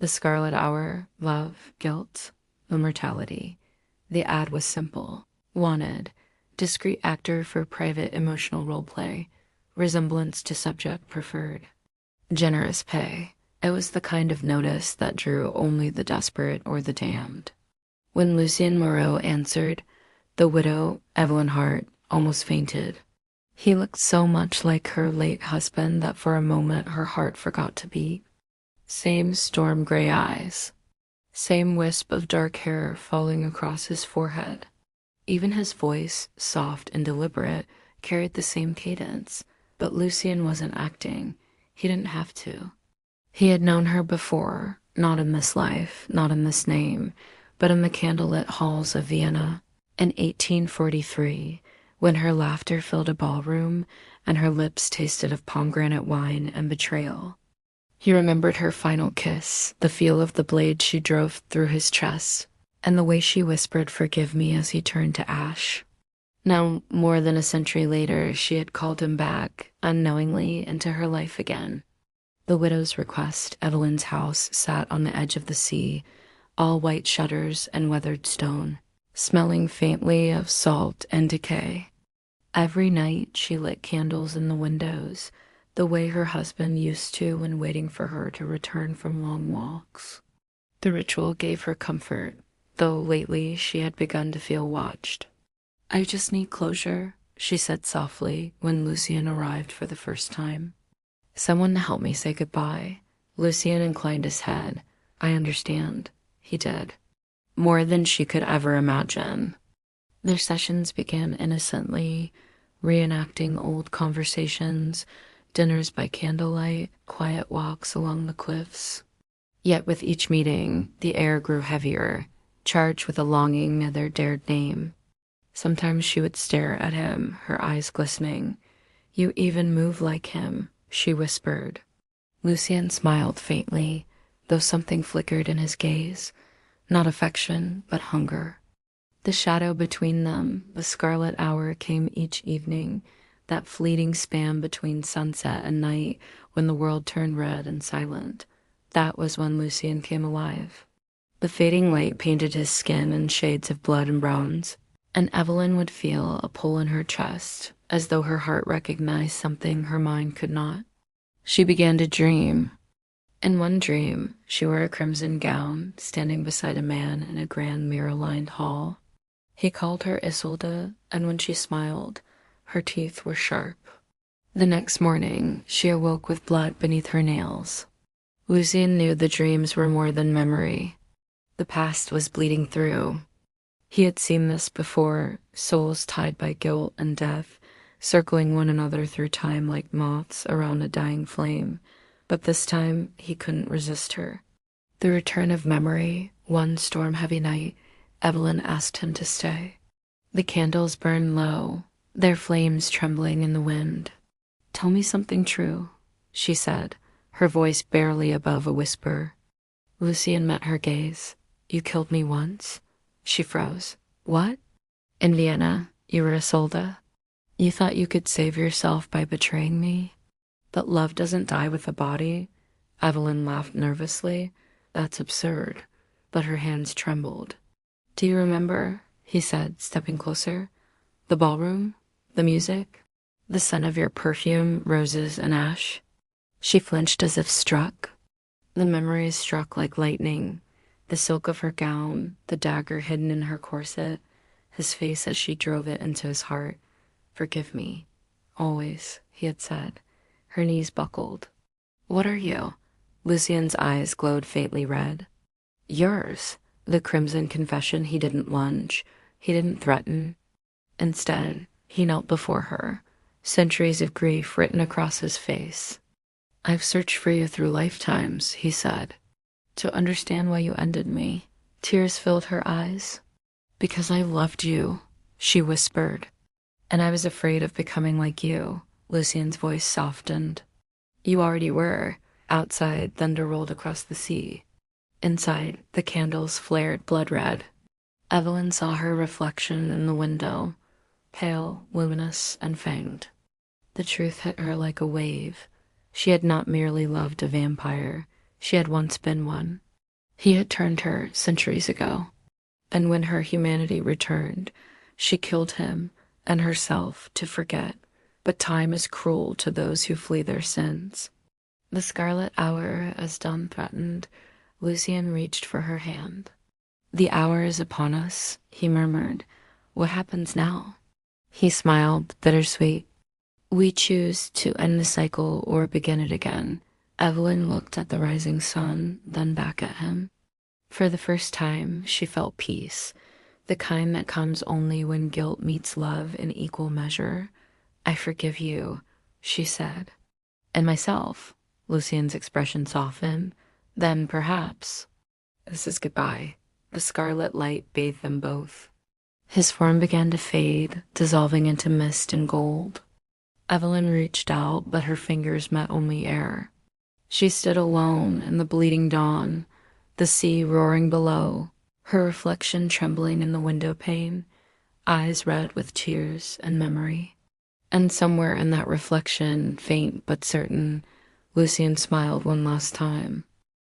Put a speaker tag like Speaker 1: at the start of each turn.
Speaker 1: The Scarlet Hour, love, guilt, immortality. The ad was simple. Wanted, discreet actor for private emotional roleplay, resemblance to subject preferred. Generous pay. It was the kind of notice that drew only the desperate or the damned. When Lucien Moreau answered, the widow, Evelyn Hart, almost fainted. He looked so much like her late husband that for a moment her heart forgot to beat. Same storm gray eyes. Same wisp of dark hair falling across his forehead. Even his voice, soft and deliberate, carried the same cadence. But Lucien wasn't acting. He didn't have to. He had known her before, not in this life, not in this name, but in the candlelit halls of Vienna. In 1843, when her laughter filled a ballroom and her lips tasted of pomegranate wine and betrayal. He remembered her final kiss, the feel of the blade she drove through his chest, and the way she whispered "forgive me" as he turned to ash. Now, more than a century later, she had called him back, unknowingly, into her life again. The widow's request, Evelyn's house sat on the edge of the sea, all white shutters and weathered stone, smelling faintly of salt and decay. Every night she lit candles in the windows, the way her husband used to when waiting for her to return from long walks. The ritual gave her comfort, though lately she had begun to feel watched. "I just need closure," she said softly when Lucien arrived for the first time. "Someone to help me say goodbye." Lucien inclined his head. "I understand." He did. More than she could ever imagine. Their sessions began innocently, reenacting old conversations, dinners by candlelight, quiet walks along the cliffs. Yet with each meeting, the air grew heavier, charged with a longing neither dared name. Sometimes she would stare at him, her eyes glistening. "You even move like him," she whispered. Lucien smiled faintly, though something flickered in his gaze. Not affection, but hunger. The shadow between them, the scarlet hour, came each evening, that fleeting span between sunset and night when the world turned red and silent. That was when Lucien came alive. The fading light painted his skin in shades of blood and bronze, and Evelyn would feel a pull in her chest, as though her heart recognized something her mind could not. She began to dream. In one dream, she wore a crimson gown, standing beside a man in a grand mirror-lined hall. He called her Isolde, and when she smiled, her teeth were sharp. The next morning, she awoke with blood beneath her nails. Lucien knew the dreams were more than memory. The past was bleeding through. He had seen this before, souls tied by guilt and death, circling one another through time like moths around a dying flame. But this time, he couldn't resist her. The return of memory, one storm-heavy night, Evelyn asked him to stay. The candles burned low, their flames trembling in the wind. "Tell me something true," she said, her voice barely above a whisper. Lucien met her gaze. "You killed me once?" She froze. "What?" "In Vienna, you were Isolde. You thought you could save yourself by betraying me? But love doesn't die with the body." Evelyn laughed nervously. "That's absurd." But her hands trembled. "Do you remember?" he said, stepping closer. "The ballroom? The music? The scent of your perfume, roses and ash?" She flinched as if struck. The memories struck like lightning. The silk of her gown, the dagger hidden in her corset, his face as she drove it into his heart. "Forgive me. Always," he had said. Her knees buckled. "What are you?" Lucien's eyes glowed faintly red. "Yours." The crimson confession. He didn't lunge. He didn't threaten. Instead, he knelt before her, centuries of grief written across his face. "I've searched for you through lifetimes," he said, "to understand why you ended me." Tears filled her eyes. "Because I loved you," she whispered. "And I was afraid of becoming like you." Lucien's voice softened. "You already were." Outside, thunder rolled across the sea. Inside, the candles flared blood red. Evelyn saw her reflection in the window, pale, luminous, and fanged. The truth hit her like a wave. She had not merely loved a vampire. She had once been one. He had turned her centuries ago, and when her humanity returned, she killed him and herself to forget. But time is cruel to those who flee their sins. The Scarlet Hour, as dawn threatened, Lucian reached for her hand. "The hour is upon us," he murmured. "What happens now?" He smiled, bittersweet. "We choose to end the cycle or begin it again." Evelyn looked at the rising sun, then back at him. For the first time, she felt peace, the kind that comes only when guilt meets love in equal measure. "I forgive you," she said. "And myself." Lucian's expression softened. "Then perhaps this is goodbye." The scarlet light bathed them both. His form began to fade, dissolving into mist and gold. Evelyn reached out, but her fingers met only air. She stood alone in the bleeding dawn, the sea roaring below, her reflection trembling in the window pane, eyes red with tears and memory. And somewhere in that reflection, faint but certain, Lucian smiled one last time.